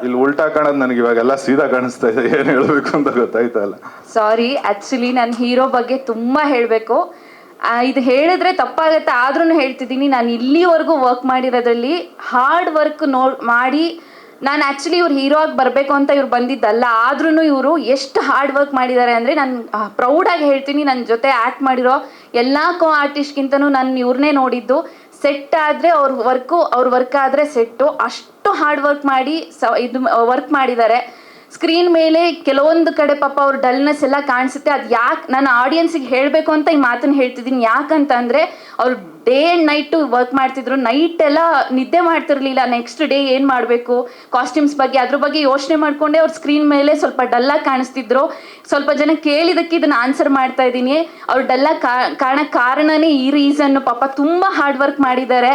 ಇಲ್ಲಿ ಉಲ್ಟಾ ಕಾಣೋದು ನನಗೆ ಇವಾಗೆಲ್ಲ ಸೀದಾ ಕಾಣಿಸ್ತಾ ಇದೆ, ಏನು ಹೇಳಬೇಕು ಅಂತ ಗೊತ್ತಾಯ್ತಾ ಇಲ್ಲ. ಸಾರಿ, ಆ್ಯಕ್ಚುಲಿ ನಾನು ಹೀರೋ ಬಗ್ಗೆ ತುಂಬ ಹೇಳಬೇಕು. ಇದು ಹೇಳಿದ್ರೆ ತಪ್ಪಾಗತ್ತೆ, ಆದ್ರೂ ಹೇಳ್ತಿದ್ದೀನಿ. ನಾನು ಇಲ್ಲಿವರೆಗೂ ವರ್ಕ್ ಮಾಡಿರೋದ್ರಲ್ಲಿ ಹಾರ್ಡ್ ವರ್ಕ್ ಮಾಡಿ, ನಾನು ಆ್ಯಕ್ಚುಲಿ ಇವ್ರು ಹೀರೋ ಆಗಿ ಬರಬೇಕು ಅಂತ ಇವ್ರು ಬಂದಿದ್ದಲ್ಲ, ಆದ್ರೂ ಇವರು ಎಷ್ಟು ಹಾರ್ಡ್ ವರ್ಕ್ ಮಾಡಿದ್ದಾರೆ ಅಂದರೆ ನಾನು ಪ್ರೌಡಾಗಿ ಹೇಳ್ತೀನಿ. ನನ್ನ ಜೊತೆ ಆ್ಯಕ್ಟ್ ಮಾಡಿರೋ ಎಲ್ಲ ಆರ್ಟಿಸ್ಟ್ಗಿಂತನೂ ನಾನು ಇವ್ರನ್ನೇ ನೋಡಿದ್ದು. ಸೆಟ್ ಆದರೆ ಅವ್ರ ವರ್ಕ್ ಆದರೆ ಸೆಟ್ಟು, ಅಷ್ಟು ಹಾರ್ಡ್ ವರ್ಕ್ ಮಾಡಿ ಇದು ವರ್ಕ್ ಮಾಡಿದ್ದಾರೆ. ಸ್ಕ್ರೀನ್ ಮೇಲೆ ಕೆಲವೊಂದು ಕಡೆ ಪಾಪ ಅವ್ರ ಡಲ್ನೆಸ್ ಎಲ್ಲ ಕಾಣಿಸುತ್ತೆ. ಅದು ಯಾಕೆ ನಾನು ಆಡಿಯನ್ಸಿಗೆ ಹೇಳಬೇಕು ಅಂತ ಈ ಮಾತನ್ನು ಹೇಳ್ತಿದ್ದೀನಿ. ಯಾಕಂತಂದರೆ ಅವ್ರು ಡೇ ಆ್ಯಂಡ್ ನೈಟು ವರ್ಕ್ ಮಾಡ್ತಿದ್ರು, ನೈಟ್ ಎಲ್ಲ ನಿದ್ದೆ ಮಾಡ್ತಿರ್ಲಿಲ್ಲ. ನೆಕ್ಸ್ಟ್ ಡೇ ಏನು ಮಾಡಬೇಕು, ಕಾಸ್ಟ್ಯೂಮ್ಸ್ ಬಗ್ಗೆ ಅದ್ರ ಬಗ್ಗೆ ಯೋಚನೆ ಮಾಡಿಕೊಂಡೆ ಅವ್ರ ಸ್ಕ್ರೀನ್ ಮೇಲೆ ಸ್ವಲ್ಪ ಡಲ್ಲಾಗಿ ಕಾಣಿಸ್ತಿದ್ರು. ಸ್ವಲ್ಪ ಜನ ಕೇಳಿದ್ದಕ್ಕೆ ಇದನ್ನು ಆನ್ಸರ್ ಮಾಡ್ತಾ ಇದ್ದೀನಿ. ಅವ್ರು ಡಲ್ಲಾಗಿ ಕಾರಣಕ್ಕೆ ಕಾರಣನೇ ಈ ರೀಸನ್ನು. ಪಾಪ ತುಂಬ ಹಾರ್ಡ್ ವರ್ಕ್ ಮಾಡಿದ್ದಾರೆ.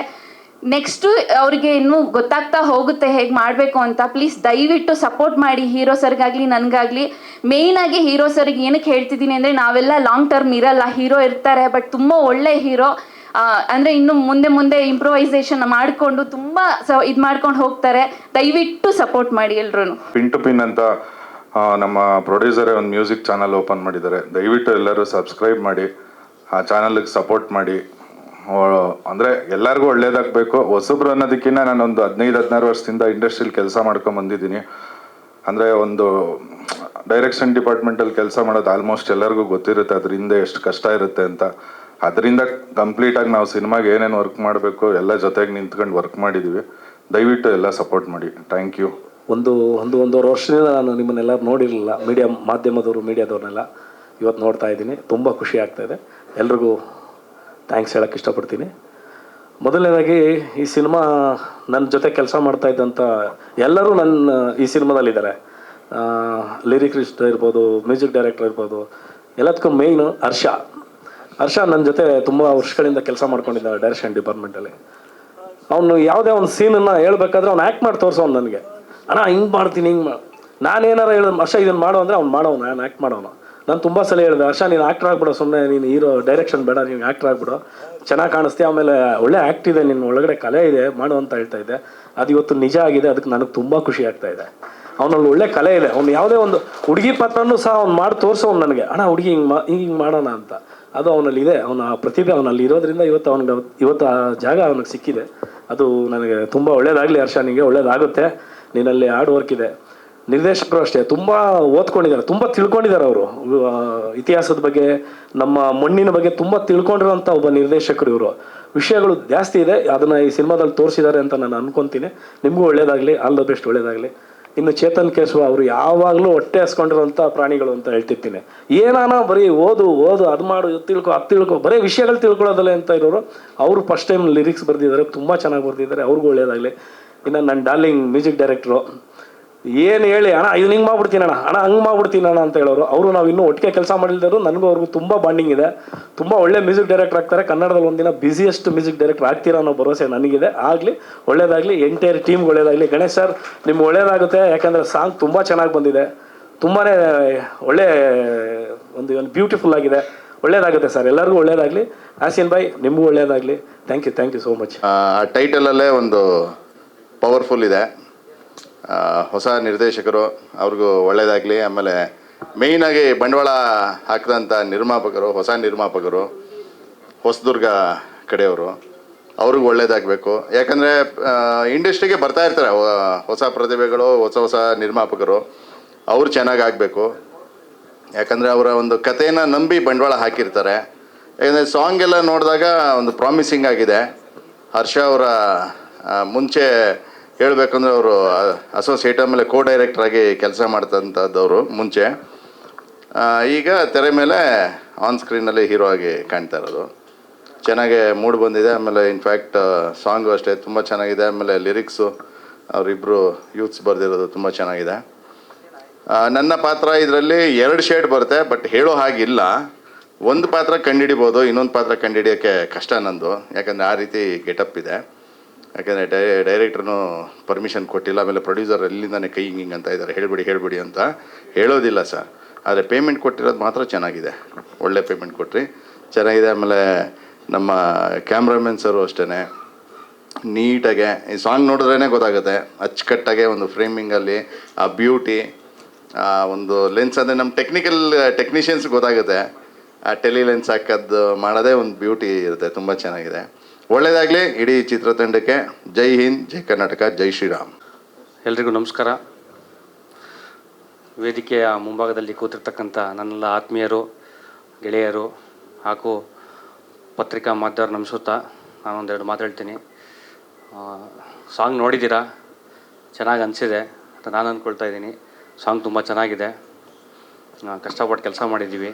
ನೆಕ್ಸ್ಟು ಅವ್ರಿಗೆ ಇನ್ನೂ ಗೊತ್ತಾಗ್ತಾ ಹೋಗುತ್ತೆ ಹೇಗೆ ಮಾಡಬೇಕು ಅಂತ. ಪ್ಲೀಸ್ ದಯವಿಟ್ಟು ಸಪೋರ್ಟ್ ಮಾಡಿ ಹೀರೋ ಸರ್ಗಾಗಲಿ ನನಗಾಗಲಿ. ಮೇಯ್ನಾಗಿ ಹೀರೋ ಸರ್ಗೆ ಏನಕ್ಕೆ ಹೇಳ್ತಿದ್ದೀನಿ ಅಂದರೆ, ನಾವೆಲ್ಲ ಲಾಂಗ್ ಟರ್ಮ್ ಇರಲ್ಲ, ಹೀರೋ ಇರ್ತಾರೆ ಬಟ್ ತುಂಬ ಒಳ್ಳೆ ಹೀರೋ. ಅಂದರೆ ಇನ್ನು ಮುಂದೆ ಇಂಪ್ರೂವೈಸೇಷನ್ ಮಾಡಿಕೊಂಡು ತುಂಬ ಇದು ಮಾಡ್ಕೊಂಡು ಹೋಗ್ತಾರೆ. ದಯವಿಟ್ಟು ಸಪೋರ್ಟ್ ಮಾಡಿ ಎಲ್ರೂ. ಪಿನ್ ಟು ಪಿನ್ ಅಂತ ನಮ್ಮ ಪ್ರೊಡ್ಯೂಸರೇ ಒಂದು ಮ್ಯೂಸಿಕ್ ಚಾನಲ್ ಓಪನ್ ಮಾಡಿದ್ದಾರೆ. ದಯವಿಟ್ಟು ಎಲ್ಲರೂ ಸಬ್ಸ್ಕ್ರೈಬ್ ಮಾಡಿ, ಆ ಚಾನಲ್ಗೆ ಸಪೋರ್ಟ್ ಮಾಡಿ. ಅಂದರೆ ಎಲ್ಲರಿಗೂ ಒಳ್ಳೇದಾಗಬೇಕು. ಹೊಸಬ್ರು ಅನ್ನೋದಕ್ಕಿಂತ ನಾನೊಂದು 15-16 ವರ್ಷದಿಂದ ಇಂಡಸ್ಟ್ರಿಯಲ್ಲಿ ಕೆಲಸ ಮಾಡ್ಕೊಂಡು ಬಂದಿದ್ದೀನಿ. ಅಂದರೆ ಒಂದು ಡೈರೆಕ್ಷನ್ ಡಿಪಾರ್ಟ್ಮೆಂಟಲ್ಲಿ ಕೆಲಸ ಮಾಡೋದು ಆಲ್ಮೋಸ್ಟ್ ಎಲ್ಲರಿಗೂ ಗೊತ್ತಿರುತ್ತೆ, ಅದರಿಂದ ಎಷ್ಟು ಕಷ್ಟ ಇರುತ್ತೆ ಅಂತ. ಅದರಿಂದ ಕಂಪ್ಲೀಟಾಗಿ ನಾವು ಸಿನಿಮಾಗೆ ಏನೇನು ವರ್ಕ್ ಮಾಡಬೇಕು ಎಲ್ಲ ಜೊತೆಗೆ ನಿಂತ್ಕೊಂಡು ವರ್ಕ್ ಮಾಡಿದ್ದೀವಿ. ದಯವಿಟ್ಟು ಎಲ್ಲ ಸಪೋರ್ಟ್ ಮಾಡಿ. Thank you. ಒಂದೂವರೆ ವರ್ಷದಿಂದ ನಾನು ನಿಮ್ಮನ್ನೆಲ್ಲರೂ ನೋಡಿರಲಿಲ್ಲ, ಮೀಡಿಯಾದವ್ರನ್ನೆಲ್ಲ ಇವತ್ತು ನೋಡ್ತಾ ಇದ್ದೀನಿ. ತುಂಬ ಖುಷಿ ಆಗ್ತಾಯಿದೆ. ಎಲ್ರಿಗೂ ಥ್ಯಾಂಕ್ಸ್ ಹೇಳೋಕ್ಕೆ ಇಷ್ಟಪಡ್ತೀನಿ. ಮೊದಲನೇದಾಗಿ ಈ ಸಿನಿಮಾ ನನ್ನ ಜೊತೆ ಕೆಲಸ ಮಾಡ್ತಾಯಿದ್ದಂಥ ಎಲ್ಲರೂ ಈ ಸಿನಿಮಾದಲ್ಲಿದ್ದಾರೆ. ಲಿರಿಕ್ರಿಸ್ಟ್ ಇರ್ಬೋದು, ಮ್ಯೂಸಿಕ್ ಡೈರೆಕ್ಟರ್ ಇರ್ಬೋದು, ಎಲ್ಲದಕ್ಕೂ ಮೇಯ್ನು ಹರ್ಷ ನನ್ನ ಜೊತೆ ತುಂಬ ವರ್ಷಗಳಿಂದ ಕೆಲಸ ಮಾಡ್ಕೊಂಡಿದ್ದ ಡೈರೆಕ್ಷನ್ ಡಿಪಾರ್ಟ್ಮೆಂಟಲ್ಲಿ. ಅವನು ಯಾವುದೇ ಒಂದು ಸೀನನ್ನು ಹೇಳ್ಬೇಕಾದ್ರೆ ಅವ್ನು ಆ್ಯಕ್ಟ್ ಮಾಡಿ ತೋರಿಸೋನು ನನಗೆ. ಅಣ್ಣ ಹಿಂಗೆ ಮಾಡ್ತೀನಿ, ನಾನೇನಾರು ಹೇಳಿದ್ ಹರ್ಷ ಇದನ್ನು ಮಾಡೋ ಅಂದರೆ ಅವ್ನು ಮಾಡೋನು, ನಾನು ಆ್ಯಕ್ಟ್ ಮಾಡೋನು. ನಾನು ತುಂಬ ಸಲ ಹೇಳಿದೆ, ಹರ್ಷ ನೀನು ಆ್ಯಕ್ಟ್ರ್ ಆಗ್ಬಿಡೋ, ಸುಮ್ಮನೆ ನೀನು ಹೀರೋ ಡೈರೆಕ್ಷನ್ ಬೇಡ, ನೀನು ಆ್ಯಕ್ಟ್ರ್ ಆಗ್ಬಿಡೋ, ಚೆನ್ನಾಗಿ ಕಾಣಿಸ್ತೀಯ, ಆಮೇಲೆ ಒಳ್ಳೆ ಆ್ಯಕ್ಟ್ ಇದೆ, ನಿನ್ನ ಒಳಗಡೆ ಕಲೆ ಇದೆ, ಮಾಡು ಅಂತ ಹೇಳ್ತಾ ಇದ್ದೆ. ಅದು ಇವತ್ತು ನಿಜ ಆಗಿದೆ. ಅದಕ್ಕೆ ನನಗೆ ತುಂಬ ಖುಷಿ ಆಗ್ತಾ ಇದೆ. ಅವನಲ್ಲಿ ಒಳ್ಳೆ ಕಲೆ ಇದೆ. ಅವ್ನು ಯಾವುದೇ ಒಂದು ಹುಡುಗಿ ಪಾತ್ರನೂ ಸಹ ಅವ್ನು ಮಾಡಿ ತೋರಿಸೋನು ನನಗೆ, ಅಣ್ಣ ಹುಡುಗಿ ಹಿಂಗೆ ಮಾಡೋಣ ಅಂತ. ಅದು ಅವನಲ್ಲಿ ಇದೆ, ಅವನ ಪ್ರತಿಭೆ ಅವನಲ್ಲಿ ಇರೋದ್ರಿಂದ ಇವತ್ತು ಆ ಜಾಗ ಅವನಿಗೆ ಸಿಕ್ಕಿದೆ. ಅದು ನನಗೆ ತುಂಬ ಒಳ್ಳೇದಾಗಲಿ ಹರ್ಷ, ನಿನಗೆ ಒಳ್ಳೇದಾಗುತ್ತೆ. ನಿನ್ನಲ್ಲಿ ಹಾರ್ಡ್ ವರ್ಕ್ ಇದೆ. ನಿರ್ದೇಶಕರು ಅಷ್ಟೇ ತುಂಬ ಓದ್ಕೊಂಡಿದ್ದಾರೆ, ತುಂಬ ತಿಳ್ಕೊಂಡಿದ್ದಾರೆ. ಅವರು ಇತಿಹಾಸದ ಬಗ್ಗೆ, ನಮ್ಮ ಮಣ್ಣಿನ ಬಗ್ಗೆ ತುಂಬ ತಿಳ್ಕೊಂಡಿರೋಂಥ ಒಬ್ಬ ನಿರ್ದೇಶಕರು ಇವರು. ವಿಷಯಗಳು ಜಾಸ್ತಿ ಇದೆ, ಅದನ್ನು ಈ ಸಿನಿಮಾದಲ್ಲಿ ತೋರಿಸಿದ್ದಾರೆ ಅಂತ ನಾನು ಅನ್ಕೊತೀನಿ. ನಿಮಗೂ ಒಳ್ಳೇದಾಗಲಿ, ಆಲ್ ದ ಬೆಸ್ಟ್, ಒಳ್ಳೇದಾಗಲಿ. ಇನ್ನು ಚೇತನ್ ಕೇಶವ ಅವರು ಯಾವಾಗಲೂ ಹೊಟ್ಟೆ ಹಸ್ಕೊಂಡಿರೋಂಥ ಪ್ರಾಣಿಗಳು ಅಂತ ಹೇಳ್ತಿರ್ತೀನಿ. ಏನಾನ ಬರೀ ಓದು ಅದು ಮಾಡು, ಇದು ತಿಳ್ಕೊ ಬರೀ ವಿಷಯಗಳು ತಿಳ್ಕೊಳ್ಳೋದಲ್ಲ ಅಂತ ಇರೋರು. ಅವರು ಫಸ್ಟ್ ಟೈಮ್ ಲಿರಿಕ್ಸ್ ಬರೆದಿದ್ದಾರೆ, ತುಂಬ ಚೆನ್ನಾಗಿ ಬರೆದಿದ್ದಾರೆ. ಅವ್ರಿಗೂ ಒಳ್ಳೇದಾಗಲಿ. ಇನ್ನು ನನ್ನ ಡಾರ್ಲಿಂಗ್ ಮ್ಯೂಸಿಕ್ ಡೈರೆಕ್ಟ್ರು ಏನು ಹೇಳಿ ಅಣ್ಣ ಇದು ಹಿಂಗೆ ಮಾಡ್ಬಿಡ್ತೀನಿ ಅಣ್ಣ ಹಂಗೆ ಮಾಡ್ಬಿಡ್ತೀನಿ ಅಣ್ಣ ಅಂತ ಹೇಳೋರು. ಅವರು ನಾವು ಇನ್ನೂ ಒಟ್ಟಿಗೆ ಕೆಲಸ ಮಾಡಿಲ್ದರು. ನನಗೂ ಅವ್ರಿಗೂ ತುಂಬ ಬಾಂಡಿಂಗ್ ಇದೆ. ತುಂಬ ಒಳ್ಳೆ ಮ್ಯೂಸಿಕ್ ಡೈರೆಕ್ಟರ್ ಆಗ್ತಾರೆ. ಕನ್ನಡದಲ್ಲಿ ಒಂದಿನ ಬಿಸಿಯೆಸ್ಟ್ ಮ್ಯೂಸಿಕ್ ಡೈರೆಕ್ಟರ್ ಆಗ್ತೀರಾ ಅನ್ನೋ ಭರವಸೆ ನನಗಿದೆ. ಆಗಲಿ, ಒಳ್ಳೇದಾಗಲಿ, ಎಂಟೈರ್ ಟೀಮ್ಗೆ ಒಳ್ಳೇದಾಗಲಿ. ಗಣೇಶ್ ಸರ್ ನಿಮ್ಗೆ ಒಳ್ಳೇದಾಗುತ್ತೆ. ಯಾಕಂದರೆ ಸಾಂಗ್ ತುಂಬ ಚೆನ್ನಾಗಿ ಬಂದಿದೆ. ತುಂಬಾ ಒಳ್ಳೆ ಒಂದು ಬ್ಯೂಟಿಫುಲ್ ಆಗಿದೆ. ಒಳ್ಳೇದಾಗುತ್ತೆ ಸರ್, ಎಲ್ಲರಿಗೂ ಒಳ್ಳೇದಾಗಲಿ. ಆಸಿನ್ ಭಾಯ್ ನಿಮಗೂ ಒಳ್ಳೇದಾಗಲಿ. Thank you so much. ಆ ಟೈಟಲಲ್ಲೇ ಒಂದು ಪವರ್ಫುಲ್ ಇದೆ. ಹೊಸ ನಿರ್ದೇಶಕರು ಅವ್ರಿಗೂ ಒಳ್ಳೆಯದಾಗಲಿ. ಆಮೇಲೆ ಮೇಯ್ನಾಗಿ ಬಂಡವಾಳ ಹಾಕಿದಂಥ ನಿರ್ಮಾಪಕರು, ಹೊಸ ನಿರ್ಮಾಪಕರು, ಹೊಸದುರ್ಗ ಕಡೆಯವರು, ಅವ್ರಿಗೂ ಒಳ್ಳೇದಾಗಬೇಕು. ಯಾಕಂದರೆ ಇಂಡಸ್ಟ್ರಿಗೆ ಬರ್ತಾ ಇರ್ತಾರೆ ಹೊಸ ಪ್ರತಿಭೆಗಳು, ಹೊಸ ನಿರ್ಮಾಪಕರು. ಅವ್ರು ಚೆನ್ನಾಗಿ ಆಗಬೇಕು. ಯಾಕಂದರೆ ಅವರ ಒಂದು ಕಥೆನ ನಂಬಿ ಬಂಡವಾಳ ಹಾಕಿರ್ತಾರೆ. ಯಾಕಂದರೆ ಸಾಂಗ್ ಎಲ್ಲ ನೋಡಿದಾಗ ಒಂದು ಪ್ರಾಮಿಸಿಂಗ್ ಆಗಿದೆ. ಹರ್ಷ ಅವರ ಮುಂಚೆ ಹೇಳಬೇಕಂದ್ರೆ ಅವರು ಅಸೋಸಿಯೇಟ್ ಆಮೇಲೆ ಕೋ ಡೈರೆಕ್ಟ್ರಾಗಿ ಕೆಲಸ ಮಾಡ್ತಂಥದ್ದವರು ಮುಂಚೆ. ಈಗ ತೆರೆ ಮೇಲೆ ಆನ್ ಸ್ಕ್ರೀನಲ್ಲಿ ಹೀರೋ ಆಗಿ ಕಾಣ್ತಾ ಇರೋದು. ಚೆನ್ನಾಗೆ ಮೂಡ್ ಬಂದಿದೆ. ಆಮೇಲೆ ಇನ್ಫ್ಯಾಕ್ಟ್ ಸಾಂಗು ಅಷ್ಟೇ ತುಂಬ ಚೆನ್ನಾಗಿದೆ. ಆಮೇಲೆ ಲಿರಿಕ್ಸು ಅವರಿಬ್ಬರು ಯೂತ್ಸ್ ಬರೆದಿರೋದು ತುಂಬ ಚೆನ್ನಾಗಿದೆ. ನನ್ನ ಪಾತ್ರ ಇದರಲ್ಲಿ 2 ಶೇಡ್ ಬರುತ್ತೆ, ಬಟ್ ಹೇಳೋ ಹಾಗಿಲ್ಲ. ಒಂದು ಪಾತ್ರ ಕಂಡುಹಿಡಿಬೋದು, ಇನ್ನೊಂದು ಪಾತ್ರ ಕಂಡುಹಿಡಿಯೋಕ್ಕೆ ಕಷ್ಟ ನಂದು. ಯಾಕಂದರೆ ಆ ರೀತಿ ಗೆಟಪ್ ಇದೆ. ಯಾಕಂದರೆ ಡೈರೆಕ್ಟ್ರೂ ಪರ್ಮಿಷನ್ ಕೊಟ್ಟಿಲ್ಲ. ಆಮೇಲೆ ಪ್ರೊಡ್ಯೂಸರ್ ಎಲ್ಲಿಂದಾನೆ ಕೈ ಹಿಂಗೆ ಅಂತ ಇದ್ದಾರೆ, ಹೇಳ್ಬಿಡಿ ಅಂತ ಹೇಳೋದಿಲ್ಲ ಸರ್. ಆದರೆ ಪೇಮೆಂಟ್ ಕೊಟ್ಟಿರೋದು ಮಾತ್ರ ಚೆನ್ನಾಗಿದೆ. ಒಳ್ಳೆ ಪೇಮೆಂಟ್ ಕೊಟ್ರಿ, ಚೆನ್ನಾಗಿದೆ. ಆಮೇಲೆ ನಮ್ಮ ಕ್ಯಾಮ್ರಾಮನ್ ಸರು ಅಷ್ಟೇ ನೀಟಾಗೆ ಈ ಸಾಂಗ್ ನೋಡಿದ್ರೇ ಗೊತ್ತಾಗುತ್ತೆ. ಅಚ್ಚುಕಟ್ಟಾಗೆ ಒಂದು ಫ್ರೇಮಿಂಗಲ್ಲಿ ಆ ಬ್ಯೂಟಿ, ಒಂದು ಲೆನ್ಸ್ ಅಂದರೆ ನಮ್ಮ ಟೆಕ್ನಿಷಿಯನ್ಸ್ ಗೊತ್ತಾಗುತ್ತೆ. ಆ ಟೆಲಿ ಲೆನ್ಸ್ ಹಾಕೋದು ಮಾಡೋದೇ ಒಂದು ಬ್ಯೂಟಿ ಇರುತ್ತೆ. ತುಂಬ ಚೆನ್ನಾಗಿದೆ. ಒಳ್ಳೆಯದಾಗಲಿ ಇಡೀ ಚಿತ್ರತಂಡಕ್ಕೆ. ಜೈ ಹಿಂದ್, ಜೈ ಕರ್ನಾಟಕ, ಜೈ ಶ್ರೀರಾಮ್. ಎಲ್ರಿಗೂ ನಮಸ್ಕಾರ. ವೇದಿಕೆಯ ಮುಂಭಾಗದಲ್ಲಿ ಕೂತಿರ್ತಕ್ಕಂಥ ನನ್ನೆಲ್ಲ ಆತ್ಮೀಯರು, ಗೆಳೆಯರು ಹಾಗೂ ಪತ್ರಿಕಾ ಮಾಧ್ಯಮರು ನಮಿಸುತ್ತಾ ನಾನೊಂದೆರಡು ಮಾತಾಡ್ತೀನಿ. ಸಾಂಗ್ ನೋಡಿದ್ದೀರಾ, ಚೆನ್ನಾಗಿ ಅನಿಸಿದೆ ಅಂತ ನಾನು ಅಂದ್ಕೊಳ್ತಾ ಇದ್ದೀನಿ. ಸಾಂಗ್ ತುಂಬ ಚೆನ್ನಾಗಿದೆ. ಕಷ್ಟಪಟ್ಟು ಕೆಲಸ ಮಾಡಿದ್ದೀವಿ.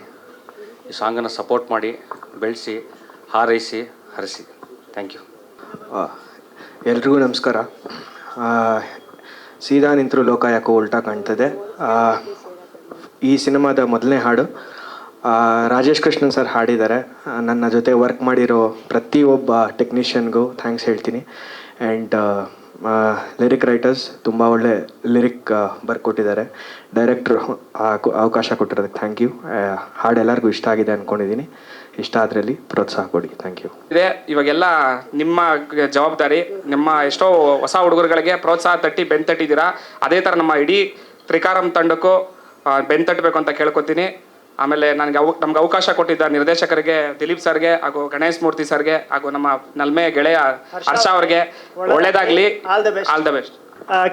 ಈ ಸಾಂಗನ್ನು ಸಪೋರ್ಟ್ ಮಾಡಿ, ಬೆಳೆಸಿ, ಹಾರೈಸಿ, ಹರಿಸಿ. Thank you. ಎಲ್ರಿಗೂ ನಮಸ್ಕಾರ. ಸೀದಾ ನಿಂತರೂ ಲೋಕ ಯಾಕೋ ಉಲ್ಟಾ ಕಾಣ್ತದೆ. ಈ ಸಿನಿಮಾದ ಮೊದಲನೇ ಹಾಡು ರಾಜೇಶ್ ಕೃಷ್ಣನ್ ಸರ್ ಹಾಡಿದ್ದಾರೆ. ನನ್ನ ಜೊತೆ ವರ್ಕ್ ಮಾಡಿರೋ ಪ್ರತಿಯೊಬ್ಬ ಟೆಕ್ನಿಷಿಯನ್ಗೂ ಥ್ಯಾಂಕ್ಸ್ ಹೇಳ್ತೀನಿ. ಆ್ಯಂಡ್ ಲಿರಿಕ್ ರೈಟರ್ಸ್ ತುಂಬ ಒಳ್ಳೆ ಲಿರಿಕ್ ಬರ್ಕೊಟ್ಟಿದ್ದಾರೆ. ಡೈರೆಕ್ಟ್ರು ಅವಕಾಶ ಕೊಟ್ಟಿರೋದಕ್ಕೆ ಥ್ಯಾಂಕ್ ಯು. ಹಾಡು ಎಲ್ಲರಿಗೂ ಇಷ್ಟ ಆಗಿದೆ ಅಂದ್ಕೊಂಡಿದ್ದೀನಿ. ಇಷ್ಟ ಅದರಲ್ಲಿ ಪ್ರೋತ್ಸಾಹ ಕೊಡಿ. Thank you. ಇವಾಗೆಲ್ಲ ನಿಮ್ಮ ಜವಾಬ್ದಾರಿ. ನಿಮ್ಮ ಎಷ್ಟೋ ಹೊಸ ಹುಡುಗರುಗಳಿಗೆ ಪ್ರೋತ್ಸಾಹ ತಟ್ಟಿ ಬೆನ್ತಟ್ಟಿದ್ದೀರಾ. ಅದೇ ಥರ ನಮ್ಮ ಇಡೀ ತ್ರಿಕಾರಂ ತಂಡಕ್ಕೂ ಬೆನ್ತಟ್ಟಬೇಕು ಅಂತ ಕೇಳ್ಕೊತೀನಿ. ಆಮೇಲೆ ನಮ್ಗೆ ಅವಕಾಶ ಕೊಟ್ಟಿದ್ದ ನಿರ್ದೇಶಕರಿಗೆ, ದಿಲೀಪ್ ಸರ್ಗೆ ಹಾಗೂ ಗಣೇಶ್ ಮೂರ್ತಿ ಸರ್ಗೆ ಹಾಗೂ ನಮ್ಮ ನಲ್ಮೆ ಗೆಳೆಯ ಹರ್ಷ ಅವ್ರಿಗೆ ಒಳ್ಳೇದಾಗಲಿ. All the best.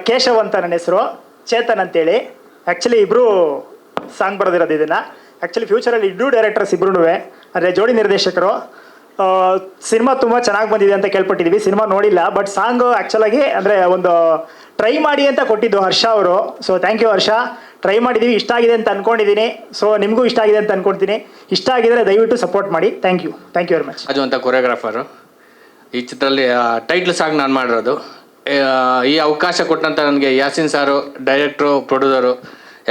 ಕೇಶವ್ ಅಂತ ನನ್ನ ಹೆಸರು, ಚೇತನ್ ಅಂತೇಳಿ. ಆ್ಯಕ್ಚುಲಿ ಇಬ್ಬರು ಸಾಂಗ್ ಬರೆದಿರೋದು ಇದನ್ನು. ಆ್ಯಕ್ಚುಲಿ ಫ್ಯೂಚರಲ್ಲಿ ಇಬ್ಬರು ಡೈರೆಕ್ಟರ್ಸ್ ಇಬ್ಬರೂ ಅಂದರೆ ಜೋಡಿ ನಿರ್ದೇಶಕರು. ಸಿನಿಮಾ ತುಂಬ ಚೆನ್ನಾಗಿ ಬಂದಿದೆ ಅಂತ ಕೇಳ್ಪಟ್ಟಿದ್ದೀವಿ. ಸಿನಿಮಾ ನೋಡಿಲ್ಲ, ಬಟ್ ಸಾಂಗು ಆ್ಯಕ್ಚುಲಾಗಿ ಅಂದರೆ ಒಂದು ಟ್ರೈ ಮಾಡಿ ಅಂತ ಕೊಟ್ಟಿದ್ದು ಹರ್ಷ ಅವರು. So thank you Harsha. Try ಮಾಡಿದ್ದೀವಿ, ಇಷ್ಟ ಆಗಿದೆ ಅಂತ ಅಂದ್ಕೊಂಡಿದ್ದೀನಿ. ಸೊ ನಿಮಗೂ ಇಷ್ಟ ಆಗಿದೆ ಅಂತ ಅಂದ್ಕೊಳ್ತೀನಿ. ಇಷ್ಟ ಆಗಿದರೆ ದಯವಿಟ್ಟು ಸಪೋರ್ಟ್ ಮಾಡಿ. Thank you very much. ಅದು ಅಂತ ಕೊರಿಯೋಗ್ರಾಫರು. ಈ ಚಿತ್ರದಲ್ಲಿ ಟೈಟ್ಲ್ ಸಾಂಗ್ ನಾನು ಮಾಡಿರೋದು. ಈ ಅವಕಾಶ ಕೊಟ್ಟಂಥ ನನಗೆ ಯಾಸಿನ್ ಸಾರು, ಡೈರೆಕ್ಟ್ರು, ಪ್ರೊಡ್ಯೂಸರು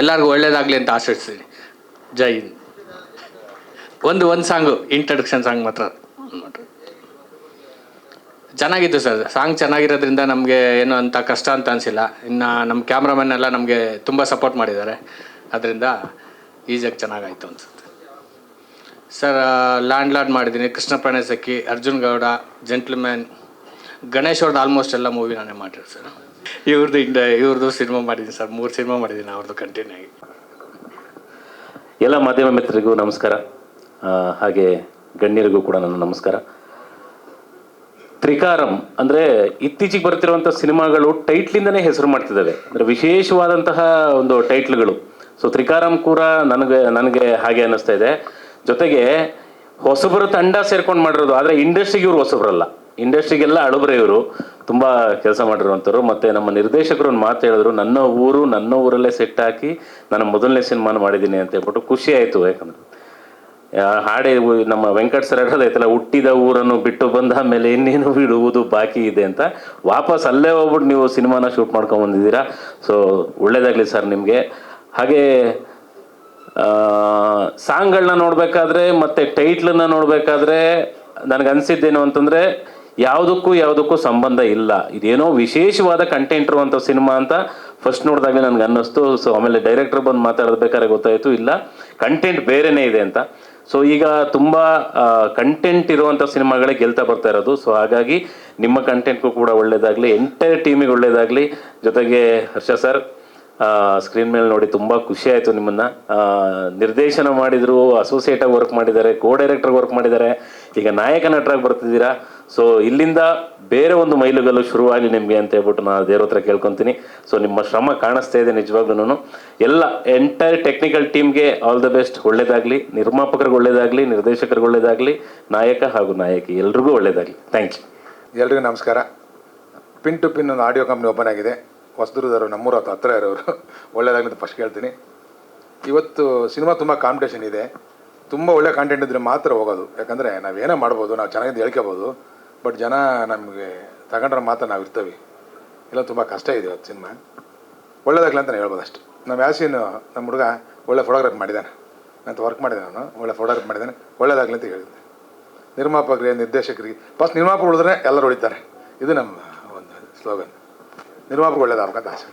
ಎಲ್ಲರಿಗೂ ಒಳ್ಳೇದಾಗಲಿ ಅಂತ ಆಶಿಸ್ತೀನಿ. ಜೈ ಹಿಂದ್. ಒಂದು ಸಾಂಗು ಇಂಟ್ರಡಕ್ಷನ್ ಸಾಂಗ್ ಮಾತ್ರ ಚೆನ್ನಾಗಿತ್ತು ಸರ್. ಸಾಂಗ್ ಚೆನ್ನಾಗಿರೋದ್ರಿಂದ ನಮಗೆ ಏನು ಅಂತ ಕಷ್ಟ ಅಂತ ಅನಿಸಿಲ್ಲ. ಇನ್ನು ನಮ್ಮ ಕ್ಯಾಮ್ರಾಮನ್ ಎಲ್ಲ ನಮಗೆ ತುಂಬ ಸಪೋರ್ಟ್ ಮಾಡಿದ್ದಾರೆ. ಅದರಿಂದ ಈಸಿಯಾಗಿ ಚೆನ್ನಾಗಾಯಿತು ಅನಿಸುತ್ತೆ ಸರ್. ಲ್ಯಾಂಡ್ ಮಾಡಿದ್ದೀನಿ. ಕೃಷ್ಣ ಪ್ರಣಯಸಕ್ಕಿ, ಅರ್ಜುನ್ ಗೌಡ, ಜೆಂಟ್ಲ್ಮ್ಯಾನ್, ಗಣೇಶ್ ಅವ್ರದ್ದು ಆಲ್ಮೋಸ್ಟ್ ಎಲ್ಲ ಮೂವಿ ನಾನೇ ಮಾಡಿರಿ ಸರ್. ಇವ್ರದ್ದು ಸಿನಿಮಾ ಮಾಡಿದ್ದೀನಿ ಸರ್. 3 ಸಿನಿಮಾ ಮಾಡಿದ್ದೀನಿ ಅವ್ರದ್ದು ಕಂಟಿನ್ಯೂ ಆಗಿ. ಎಲ್ಲ ಮಾಧ್ಯಮ ಮಿತ್ರರಿಗೂ ನಮಸ್ಕಾರ. ಹಾಗೆ ಗಣ್ಯರಿಗೂ ಕೂಡ ನನ್ನ ನಮಸ್ಕಾರ. ತ್ರಿಕಾರಂ ಅಂದರೆ ಇತ್ತೀಚೆಗೆ ಬರ್ತಿರುವಂಥ ಸಿನಿಮಾಗಳು ಟೈಟ್ಲಿಂದನೇ ಹೆಸರು ಮಾಡ್ತಿದ್ದಾವೆ. ಅಂದರೆ ವಿಶೇಷವಾದಂತಹ ಒಂದು ಟೈಟ್ಲ್ಗಳು. ಸೊ ತ್ರಿಕಾರಂ ಕೂಡ ನನಗೆ ಹಾಗೆ ಅನ್ನಿಸ್ತಾ ಇದೆ. ಜೊತೆಗೆ ಹೊಸಬರು ತಂಡ ಸೇರ್ಕೊಂಡು ಮಾಡಿರೋದು. ಆದರೆ ಇಂಡಸ್ಟ್ರಿಗೆ ಇವರು ಹೊಸಬರಲ್ಲ, ಇಂಡಸ್ಟ್ರಿಗೆಲ್ಲ ಅಳುಬ್ರೆ ಇವರು. ತುಂಬ ಕೆಲಸ ಮಾಡಿರುವಂಥವ್ರು. ಮತ್ತು ನಮ್ಮ ನಿರ್ದೇಶಕರು ಒಂದು ಮಾತು ಹೇಳಿದ್ರು, ನನ್ನ ಊರಲ್ಲೇ ಸೆಟ್ ಹಾಕಿ ನಾನು ಮೊದಲನೇ ಸಿನಿಮಾನ ಮಾಡಿದ್ದೀನಿ ಅಂತ ಹೇಳ್ಬಿಟ್ಟು ಖುಷಿ ಆಯಿತು. ಯಾಕಂದರೆ ಹಾಡೇ ನಮ್ಮ ವೆಂಕಟ್ ಸರ್ ಹೇಳೋದೈತಲ್ಲ, ಹುಟ್ಟಿದ ಊರನ್ನು ಬಿಟ್ಟು ಬಂದ ಮೇಲೆ ಇನ್ನೇನು ಬಿಡುವುದು ಬಾಕಿ ಇದೆ ಅಂತ. ವಾಪಸ್ ಅಲ್ಲೇ ಹೋಗ್ಬಿಟ್ಟು ನೀವು ಸಿನಿಮಾನ ಶೂಟ್ ಮಾಡ್ಕೊಂಡು ಬಂದಿದ್ದೀರಾ. ಸೊ ಒಳ್ಳೇದಾಗಲಿ ಸರ್ ನಿಮಗೆ. ಹಾಗೆ ಸಾಂಗ್ಗಳನ್ನ ನೋಡಬೇಕಾದ್ರೆ ಮತ್ತು ಟೈಟ್ಲನ್ನ ನೋಡಬೇಕಾದ್ರೆ ನನಗನ್ಸಿದ್ದೇನು ಅಂತಂದರೆ ಯಾವುದಕ್ಕೂ ಸಂಬಂಧ ಇಲ್ಲ, ಇದೇನೋ ವಿಶೇಷವಾದ ಕಂಟೆಂಟ್ ಇರುವಂಥ ಸಿನಿಮಾ ಅಂತ ಫಸ್ಟ್ ನೋಡಿದಾಗಲೇ ನನಗೆ ಅನ್ನಿಸ್ತು. ಸೊ ಆಮೇಲೆ ಡೈರೆಕ್ಟರ್ ಬಂದು ಮಾತಾಡಬೇಕಾದ್ರೆ ಗೊತ್ತಾಯಿತು ಇಲ್ಲ ಕಂಟೆಂಟ್ ಬೇರೆನೇ ಇದೆ ಅಂತ. ಸೊ ಈಗ ತುಂಬ ಕಂಟೆಂಟ್ ಇರುವಂಥ ಸಿನಿಮಾಗಳೇ ಗೆಲ್ತಾ ಬರ್ತಾ ಇರೋದು. ಸೊ ಹಾಗಾಗಿ ನಿಮ್ಮ ಕಂಟೆಂಟ್ಗೂ ಕೂಡ ಒಳ್ಳೇದಾಗಲಿ, ಎಂಟೈರ್ ಟೀಮಿಗೆ ಒಳ್ಳೇದಾಗಲಿ. ಜೊತೆಗೆ ಹರ್ಷ ಸರ್ ಸ್ಕ್ರೀನ್ ಮೇಲೆ ನೋಡಿ ತುಂಬ ಖುಷಿ ಆಯಿತು ನಿಮ್ಮನ್ನು. ನಿರ್ದೇಶನ ಮಾಡಿದರು, ಅಸೋಸಿಯೇಟಾಗಿ ವರ್ಕ್ ಮಾಡಿದ್ದಾರೆ, ಡೈರೆಕ್ಟರ್ ವರ್ಕ್ ಮಾಡಿದ್ದಾರೆ, ಈಗ ನಾಯಕ ನಟರಾಗಿ ಬರ್ತಿದ್ದೀರಾ. ಸೊ ಇಲ್ಲಿಂದ ಬೇರೆ ಒಂದು ಮೈಲುಗಲ್ಲು ಶುರುವಾಗಿ ನಿಮಗೆ ಅಂತ ಹೇಳ್ಬಿಟ್ಟು ನಾನು ದೇವ್ರ ಹತ್ರ ಕೇಳ್ಕೊತೀನಿ. ಸೊ ನಿಮ್ಮ ಶ್ರಮ ಕಾಣಿಸ್ತಾ ಇದೆ ನಿಜವಾಗ್ಲೂ. ಎಲ್ಲ ಎಂಟೈರ್ ಟೆಕ್ನಿಕಲ್ ಟೀಮ್ಗೆ ಆಲ್ ದ ಬೆಸ್ಟ್, ಒಳ್ಳೇದಾಗಲಿ, ನಿರ್ಮಾಪಕರಿಗೆ ಒಳ್ಳೇದಾಗಲಿ, ನಿರ್ದೇಶಕರಿಗೆ ಒಳ್ಳೇದಾಗಲಿ, ನಾಯಕ ಹಾಗೂ ನಾಯಕಿ ಎಲ್ರಿಗೂ ಒಳ್ಳೇದಾಗಲಿ. Thank you. ಎಲ್ರಿಗೂ ನಮಸ್ಕಾರ. ಪಿನ್ ಟು ಪಿನ್ ಒಂದು ಆಡಿಯೋ ಕಂಪ್ನಿ ಓಪನ್ ಆಗಿದೆ, ಹೊಸದುರ್ಗದವರು, ನಮ್ಮೂರ ಹತ್ರ ಇರೋರು. ಒಳ್ಳೇದಾಗಲಿ ಅಂತ ಫಸ್ಟ್ ಕೇಳ್ತೀನಿ. ಇವತ್ತು ಸಿನಿಮಾ ತುಂಬ ಕಾಂಪಿಟೇಷನ್ ಇದೆ, ತುಂಬ ಒಳ್ಳೆ ಕಾಂಟೆಂಟ್ ಇದ್ದರೆ ಮಾತ್ರ ಹೋಗೋದು. ಯಾಕಂದರೆ ನಾವೇನೋ ಮಾಡ್ಬೋದು, ನಾವು ಚೆನ್ನಾಗಿದ್ದು ಹೇಳ್ಕೋಬೋದು, ಬಟ್ ಜನ ನಮಗೆ ತಗೊಂಡ್ರೆ ಮಾತ್ರ ನಾವು ಇರ್ತೀವಿ. ಇಲ್ಲ ತುಂಬ ಕಷ್ಟ ಇದೆ ಇವತ್ತು ಸಿನಿಮಾ. ಒಳ್ಳೇದಾಗಲಿ ಅಂತ ಹೇಳ್ಬೋದು ಅಷ್ಟೆ. ನಮ್ಮ ಯಾಸೀನ್ ನಮ್ಮ ಹುಡುಗ ಒಳ್ಳೆ ಫೋಟೋಗ್ರಾಫ್ ಮಾಡಿದ್ದಾನೆ ಅಂತ ವರ್ಕ್ ಮಾಡಿದೆ, ನಾನು ಒಳ್ಳೆ ಫೋಟೋಗ್ರಾಫ್ ಮಾಡಿದ್ದಾನೆ, ಒಳ್ಳೇದಾಗಲಿ ಅಂತ ಹೇಳಿದ್ದೆ. ನಿರ್ಮಾಪಕರಿಗೆ, ನಿರ್ದೇಶಕರಿಗೆ, ಫಸ್ಟ್ ನಿರ್ಮಾಪಕರು ಉಳಿದ್ರೆ ಎಲ್ಲರೂ ಉಳಿತಾರೆ, ಇದು ನಮ್ಮ ಒಂದು ಸ್ಲೋಗನ್. ನಿರ್ಮಾಪಕರು ಒಳ್ಳೇದಾಗಬೇಕಂತ ಆಸೆ.